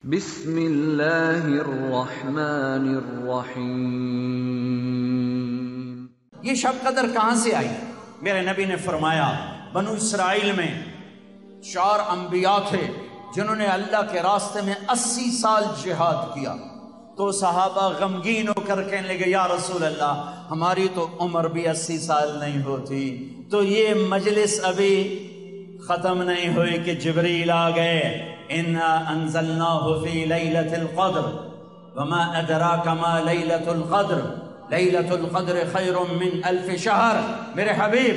بسم اللہ الرحمن الرحیم۔ یہ شب قدر کہاں سے آئی؟ میرے نبی نے فرمایا بنو اسرائیل میں 4 انبیاء تھے جنہوں نے اللہ کے راستے میں 80 سال جہاد کیا۔ تو صحابہ غمگین ہو کر کہنے لگے یا رسول اللہ ہماری تو عمر بھی 80 سال نہیں ہوتی، تو یہ مجلس ابھی ختم نہیں ہوئی کہ جبریل آ گئے، انا انزلناہ فی لیلۃ القدر وما ادراک ما لیلۃ القدر لیلۃ القدر خیر من 1000 شہر۔ میرے حبیب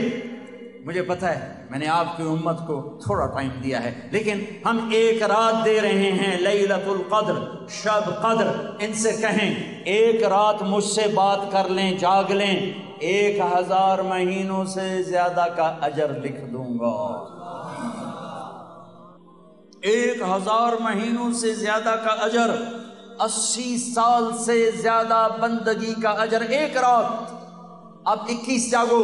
مجھے پتہ ہے میں نے آپ کی امت کو تھوڑا ٹائم دیا ہے، لیکن ہم ایک رات دے رہے ہیں، لیلۃ القدر، شب قدر۔ ان سے کہیں ایک رات مجھ سے بات کر لیں، جاگ لیں، 1000 مہینوں سے زیادہ کا اجر لکھ دوں گا۔ 1000 مہینوں سے زیادہ کا اجر، 80 سال سے زیادہ بندگی کا اجر ایک رات۔ اب 21 جاگو،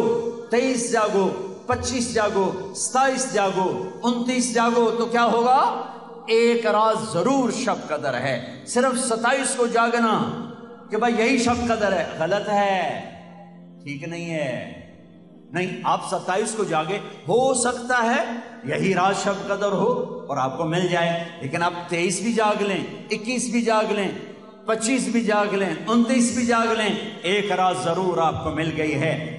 23 جاگو، 25 جاگو، 27 جاگو، 29 جاگو، تو کیا ہوگا؟ ایک رات ضرور شب قدر ہے۔ صرف 27 کو جاگنا کہ بھائی یہی شب قدر ہے، غلط ہے، ٹھیک نہیں ہے۔ نہیں، آپ 27 کو جاگے، ہو سکتا ہے یہی رات شب قدر ہو اور آپ کو مل جائے، لیکن آپ 23 بھی جاگ لیں، 21 بھی جاگ لیں، 25 بھی جاگ لیں، 29 بھی جاگ لیں، ایک رات ضرور آپ کو مل گئی ہے۔